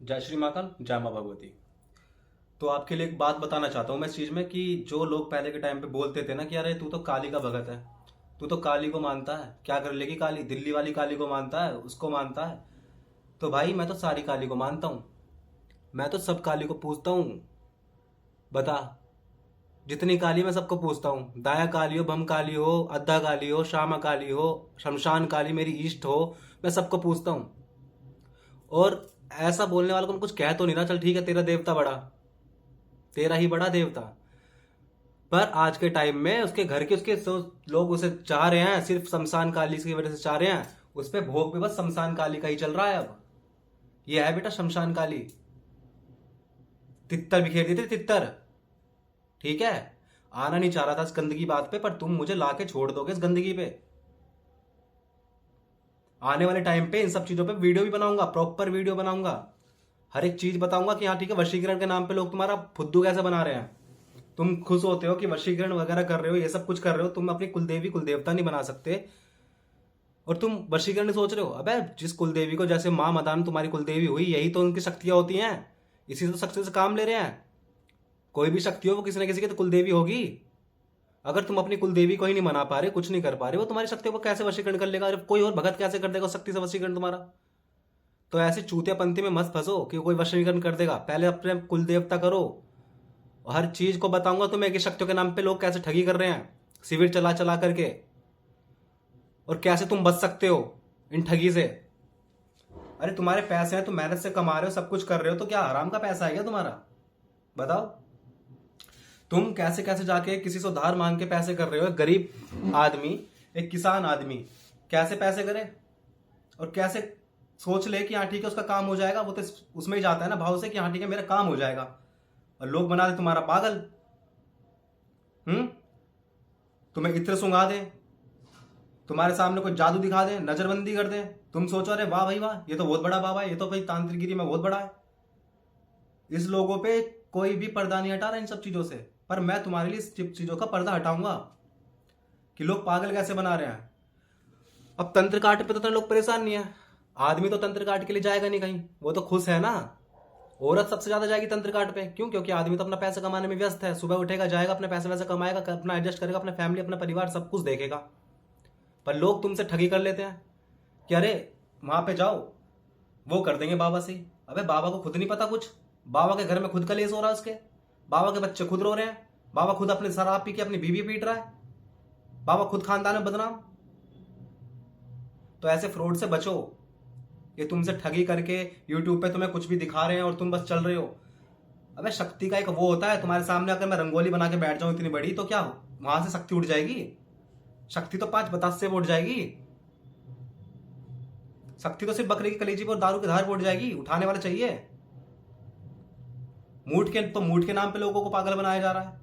जय श्री महाकाल, जय माँ भगवती। तो आपके लिए एक बात बताना चाहता हूँ मैं इस चीज़ में कि जो लोग पहले के टाइम पे बोलते थे ना कि अरे तू तो काली का भगत है, तू तो काली को मानता है, क्या कर लेगी काली, दिल्ली वाली काली को मानता है, उसको मानता है। तो भाई मैं तो सारी काली को मानता हूँ, मैं तो सब काली को पूछता हूँ। बता, जितनी काली मैं सबको पूछता हूँ, दाया काली हो, बम काली हो, अद्धा काली हो, श्यामा काली हो, शमशान काली मेरी ईष्ट हो, मैं सबको पूछता हूँ। और ऐसा बोलने वालों को मैं कुछ कह तो नहीं रहा, चल ठीक है तेरा देवता बड़ा, तेरा ही बड़ा देवता। पर आज के टाइम में उसके घर के उसके लोग उसे चाह रहे हैं, सिर्फ शमशान काली की वजह से चाह रहे हैं। उस पे भोग भी बस शमशान काली का ही चल रहा है अब। ये है बेटा शमशान काली, तित्तर बिखेर देते तित्तर। ठीक है, आना नहीं चाह रहा था इस गंदगी बात पे, पर तुम मुझे लाके छोड़ दोगे इस गंदगी पे। आने वाले टाइम पे इन सब चीजों पे वीडियो भी बनाऊंगा, प्रॉपर वीडियो बनाऊंगा, हर एक चीज बताऊंगा कि हाँ ठीक है, वशीकरण के नाम पे लोग तुम्हारा फुद्दू कैसे बना रहे हैं। तुम खुश होते हो कि वशीकरण वगैरह कर रहे हो, ये सब कुछ कर रहे हो, तुम अपनी कुलदेवी कुलदेवता नहीं बना सकते। और तुम वशीकरण सोच रहे हो, अबे जिस कुलदेवी को, जैसे माँ मदान तुम्हारी कुलदेवी हुई, यही तो उनकी शक्तियां होती हैं, इसी तो शक्ति से काम ले रहे हैं। कोई भी शक्ति हो वो किसी न किसी की तो कुलदेवी होगी। अगर तुम अपनी कुलदेवी को ही नहीं मना पा रहे, कुछ नहीं कर पा रहे, वो तुम्हारी शक्तियों को कैसे वशीकरण कर लेगा? अरे कोई और भगत कैसे कर देगा उस शक्ति से वशीकरण तुम्हारा? तो ऐसे चूतियापंथी में मत फंसो कि कोई वशीकरण कर देगा। पहले अपने कुल देवता करो। और हर चीज को बताऊंगा तुम्हें कि शक्तियों के नाम पे लोग कैसे ठगी कर रहे हैं, शिविर चला चला करके, और कैसे तुम बच सकते हो इन ठगी से। अरे तुम्हारे पैसे हैं, तुम मेहनत से कमा रहे हो, सब कुछ कर रहे हो, तो क्या हराम का पैसा है क्या तुम्हारा? बताओ। तुम कैसे कैसे जाके किसी से उधार मांग के पैसे कर रहे हो। एक गरीब आदमी, एक किसान आदमी कैसे पैसे करे और कैसे सोच ले कि हाँ ठीक है उसका काम हो जाएगा, वो तो उसमें ही जाता है ना भाव से कि हाँ ठीक है मेरा काम हो जाएगा, और लोग बना दे तुम्हारा पागल। तुम्हें इत्र सुंघा दे, तुम्हारे सामने कोई जादू दिखा दे, नजरबंदी कर दे, तुम सोचो अरे वाह भाई वाह, ये तो बहुत बड़ा बाबा है, ये तो भाई तांत्रिकगिरी में बहुत बड़ा है। इस लोगों पे कोई भी पर्दा नहीं हटा रहा इन सब चीजों से, पर मैं तुम्हारे लिए इस चीजों का पर्दा हटाऊंगा कि लोग पागल कैसे बना रहे हैं। अब तंत्र काट पे तो लोग परेशान नहीं है, आदमी तो तंत्र काट के लिए जाएगा नहीं कहीं, वो तो खुश है ना। औरत सबसे ज्यादा जाएगी तंत्र काट पे, क्यों? क्योंकि आदमी तो अपना पैसा कमाने में व्यस्त है, सुबह उठेगा, जाएगा, अपने पैसे वैसे कमाएगा, अपना एडजस्ट करेगा, अपना फैमिली अपना परिवार सब कुछ देखेगा। पर लोग तुमसे ठगी कर लेते हैं कि अरे वहां पे जाओ, वो कर देंगे बाबा से। अबे बाबा को खुद नहीं पता कुछ, बाबा के घर में खुद कलेश हो रहा है उसके, बाबा के बच्चे खुद रो रहे हैं, बाबा खुद अपने शराब पी के अपनी बीवी पीट रहा है, बाबा खुद खानदान में बदनाम। तो ऐसे फ्रॉड से बचो। ये तुमसे ठगी करके यूट्यूब पे तुम्हें कुछ भी दिखा रहे हैं और तुम बस चल रहे हो। अबे शक्ति का एक वो होता है, तुम्हारे सामने अगर मैं रंगोली बना के बैठ जाऊं इतनी बड़ी, तो क्या वहां से शक्ति उठ जाएगी? शक्ति तो 5 बतास से उठ जाएगी। शक्ति तो सिर्फ बकरी की कलेजी पर और दारू के धार पर उठ जाएगी, उठाने वाला चाहिए। मूठ के नाम पे लोगों को पागल बनाया जा रहा है।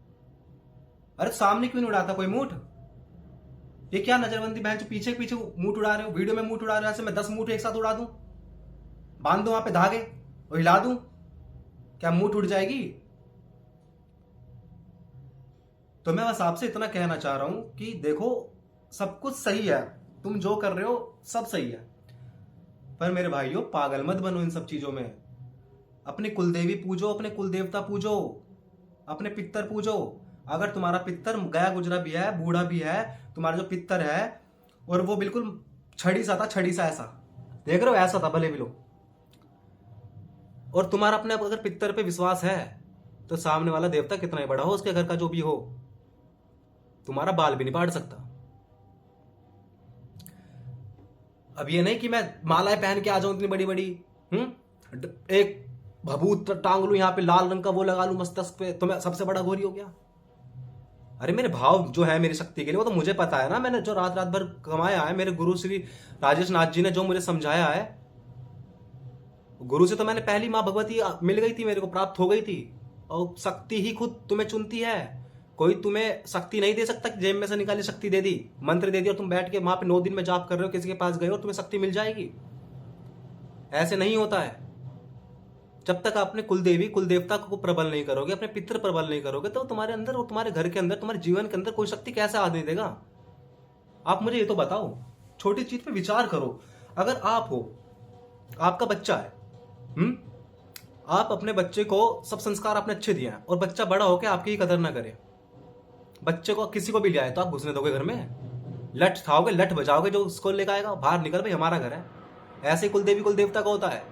अरे सामने क्यों नहीं उड़ाता कोई मूठ? ये क्या नजरबंदी बहन, जो पीछे पीछे मूठ उड़ा रहे हो, वीडियो में मूठ उड़ा रहे हो, ऐसे मैं 10 मूठ एक साथ उड़ा दूं, बांध दो वहां पे धागे और हिला दूं, क्या मूठ उड़ जाएगी? तो मैं बस आपसे इतना कहना चाह रहा हूं कि देखो, सब कुछ सही है, तुम जो कर रहे हो सब सही है, पर मेरे भाइयों पागल मत बनो इन सब चीजों में। अपने कुलदेवी पूजो, अपने कुलदेवता पूजो, अपने पितर पूजो। अगर तुम्हारा पितर गया गुजरा भी है, बूढ़ा भी है, तुम्हारा जो पितर है और वो बिल्कुल छड़ी सा था, छड़ी सा, ऐसा देख रहे हो, ऐसा था भले भी लो, और तुम्हारा अपने अगर पितर पे विश्वास है, तो सामने वाला देवता कितना ही बड़ा हो, उसके घर का जो भी हो, तुम्हारा बाल भी नहीं पाड़ सकता। अब ये नहीं कि मैं मालाएं पहन के आ जाऊं इतनी बड़ी बड़ी, एक भभूत टांग लू, यहां पे लाल रंग का वो लगा लू मस्तक पे, तो मैं सबसे बड़ा घोरी हो गया। अरे मेरे भाव जो है मेरी शक्ति के लिए, वो तो मुझे पता है ना, मैंने जो रात रात भर कमाया है, मेरे गुरु श्री राजेश नाथ जी ने जो मुझे समझाया है, गुरु से तो मैंने पहली माँ भगवती मिल गई थी, मेरे को प्राप्त हो गई थी। और शक्ति ही खुद तुम्हें चुनती है, कोई तुम्हें शक्ति नहीं दे सकता कि जेब में से निकाली शक्ति दे दी, मंत्र दे दिया और तुम बैठ के वहां पे 9 दिन में जाप कर रहे हो, किसी के पास गए और तुम्हें शक्ति मिल जाएगी। ऐसे नहीं होता है। जब तक अपने कुलदेवी कुलदेवता को प्रबल नहीं करोगे, अपने पितृ प्रबल नहीं करोगे, तो तुम्हारे अंदर और तुम्हारे घर के अंदर, तुम्हारे जीवन के अंदर कोई शक्ति कैसे आने देगा? आप मुझे ये तो बताओ, छोटी चीज पे विचार करो। अगर आप हो, आपका बच्चा है, आप अपने बच्चे को सब संस्कार आपने अच्छे दिए हैं और बच्चा बड़ा होकर आपकी ही कदर ना करे। बच्चे को किसी को भी ले आए तो आप घुसने दोगे घर में? लठ खाओगे, लठ बजाओगे, जो उसको लेकर आएगा बाहर निकल भाई हमारा घर है। ऐसे कुल देवी कुल देवता का होता है।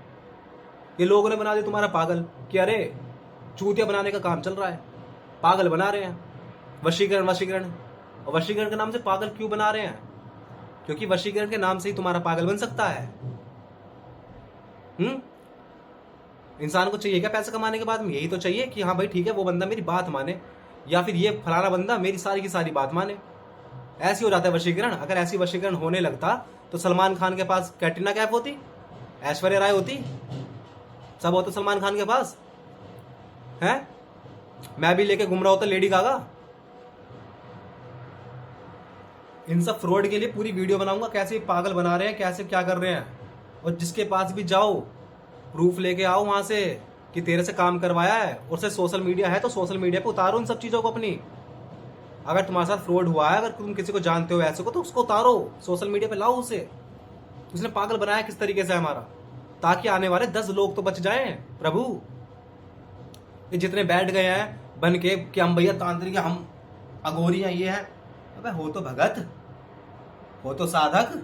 ये लोगों ने बना दिया तुम्हारा पागल कि अरे चूतिया बनाने का काम चल रहा है, पागल बना रहे हैं, वशीकरण वशीकरण। और वशीकरण के नाम से पागल क्यों बना रहे हैं? क्योंकि वशीकरण के नाम से ही तुम्हारा पागल बन सकता है। इंसान को चाहिए क्या पैसा कमाने के बाद में? यही तो चाहिए कि हाँ भाई ठीक है वो बंदा मेरी बात माने, या फिर ये फलाना बंदा मेरी सारी की सारी बात माने। ऐसी हो जाता है वशीकरण। अगर ऐसी वशीकरण होने लगता तो सलमान खान के पास कैटरीना कैफ होती, ऐश्वर्या राय होती, सब होता सलमान खान के पास है। मैं भी लेके घूम रहा होता लेडी गागा। इन सब फ्रॉड के लिए पूरी वीडियो बनाऊंगा, कैसे पागल बना रहे हैं, कैसे क्या कर रहे हैं। और जिसके पास भी जाओ प्रूफ लेके आओ वहां से कि तेरे से काम करवाया है, और से सोशल मीडिया है तो सोशल मीडिया पे उतारो उन सब चीजों को अपनी। अगर तुम्हारे साथ फ्रॉड हुआ है, अगर तुम किसी को जानते हो ऐसे को, तो उसको उतारो, सोशल मीडिया पे लाओ उसे। उसने पागल बनाया किस तरीके से हमारा, ताकि आने वाले 10 लोग तो बच जाएं। प्रभु ये जितने बैठ गए हैं बन के कि हम भैया तांत्रिक, हम अघोरी हैं, ये हैं। अबे हो तो भगत, हो तो साधक,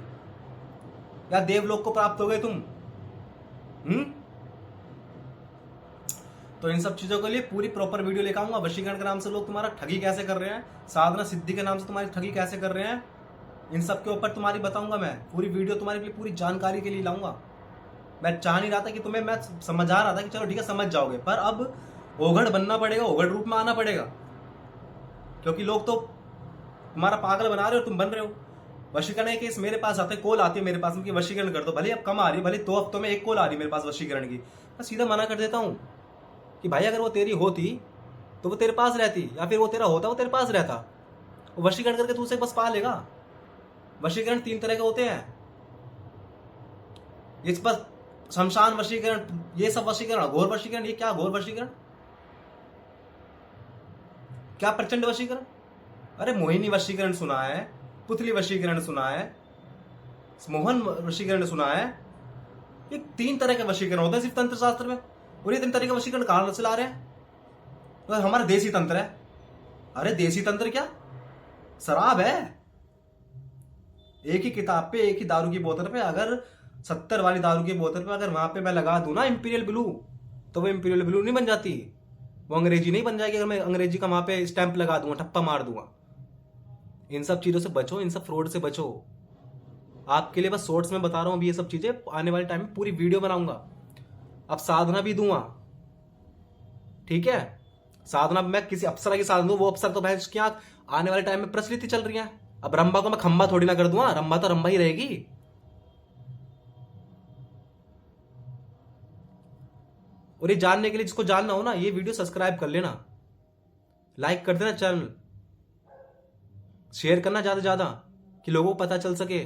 या देवलोक को प्राप्त हो गए तुम। तो इन सब चीजों के लिए पूरी प्रॉपर वीडियो लेकर आऊंगा। वशीकरण के नाम से लोग तुम्हारा ठगी कैसे कर रहे हैं, साधना सिद्धि के नाम से तुम्हारी ठगी कैसे कर रहे हैं, इन सब के ऊपर तुम्हारी बताऊंगा मैं। पूरी वीडियो तुम्हारे लिए पूरी जानकारी के लिए लाऊंगा। मैं चाह नहीं रहा था कि तुम्हें, मैं समझा रहा था कि चलो ठीक है समझ जाओगे, पर अब ओघड़ बनना पड़ेगा, ओघड़ रूप में आना पड़ेगा, क्योंकि लोग तो तुम्हारा पागल बना रहे हो, तुम बन रहे हो। वशीकरण के केस मेरे पास आते, कॉल आती है मेरे पास कि वशीकरण कर दो, भले अब कम आ रही है, भले 2 हफ्तों में 1 कॉल आ रही है मेरे पास वशीकरण की। मैं सीधा मना कर देता हूं कि भाई अगर वो तेरी होती तो वो तेरे पास रहती, या फिर वो तेरा होता वो तेरे पास रहता। वशीकरण करके तू उसे बस पा लेगा। वशीकरण 3 तरह के होते हैं, इस पर शमशान वशीकरण, ये सब वशीकरण, घोर वशीकरण। ये क्या घोर वशीकरण, क्या प्रचंड वशीकरण? अरे मोहिनी वशीकरण सुना है, पुतली वशीकरण सुना है, मोहन वशीकरण सुना है। ये 3 तरह के वशीकरण होते हैं सिर्फ तंत्र शास्त्र में। और ये 3 तरह के वशीकरण कहां से ला रहे हैं? तो हमारा देसी तंत्र है। अरे देसी तंत्र क्या, शराब है। एक ही किताब पे, एक ही दारू की बोतल पे, अगर 70 वाली दारू की बोतल पे अगर वहां पे मैं लगा दूं ना इंपीरियल ब्लू, तो वो इंपीरियल ब्लू नहीं बन जाती, वो अंग्रेजी नहीं बन जाएगी। अगर मैं अंग्रेजी का वहां पे स्टैंप लगा दूंगा, ठप्पा मार दूंगा। इन सब चीजों से बचो, इन सब फ्रॉड से बचो। आपके लिए बस शॉर्ट्स में बता रहा हूं अभी ये सब चीजें, आने वाले टाइम में पूरी वीडियो बनाऊंगा। अब साधना भी दूंगा, ठीक है। साधना मैं किसी अप्सरा की साधना दूं, वो अप्सरा तो भैंस क्या आने वाले टाइम में प्रचलित चल रही है। अब रंभा को मैं खंबा थोड़ी ना कर दूंगा, रंभा तो रंभा ही रहेगी। और ये जानने के लिए, जिसको जानना हो ना, ये वीडियो सब्सक्राइब कर लेना, लाइक कर देना चैनल, शेयर करना ज्यादा ज्यादा कि लोगों को पता चल सके।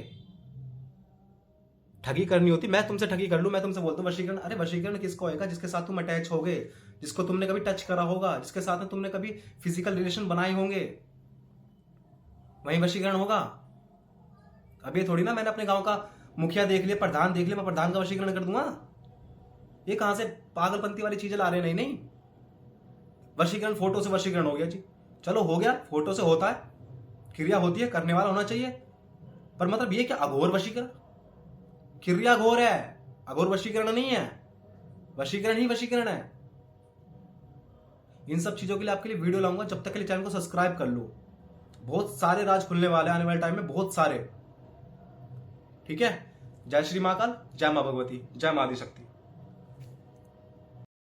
ठगी करनी होती, मैं तुमसे ठगी कर लूं, मैं तुमसे बोलता हूं वशीकरण। अरे वशीकरण किसको होगा? जिसके साथ तुम अटैच हो गए, जिसको तुमने कभी टच करा होगा, जिसके साथ में तुमने कभी फिजिकल रिलेशन बनाए होंगे, वही वशीकरण होगा। अब ये थोड़ी ना मैंने अपने गांव का मुखिया देख लिया, प्रधान देख लिया, मैं प्रधान का वशीकरण कर दूंगा। ये कहां से पागलपंती वाली चीजें ला रहे हैं? नहीं, वशीकरण फोटो से वशीकरण हो गया जी, चलो हो गया, फोटो से होता है, क्रिया होती है, करने वाला होना चाहिए। पर मतलब ये क्या अघोर वशीकरण? क्रिया घोर है, अघोर वशीकरण नहीं है। वशीकरण ही वशीकरण है। इन सब चीजों के लिए आपके लिए वीडियो लाऊंगा। जब तक के लिए चैनल को सब्सक्राइब कर लो। बहुत सारे राज खुलने वाले आने वाले टाइम में, बहुत सारे। ठीक है। जय श्री महाकाल, जय मां भगवती, जय मां आदिशक्ति।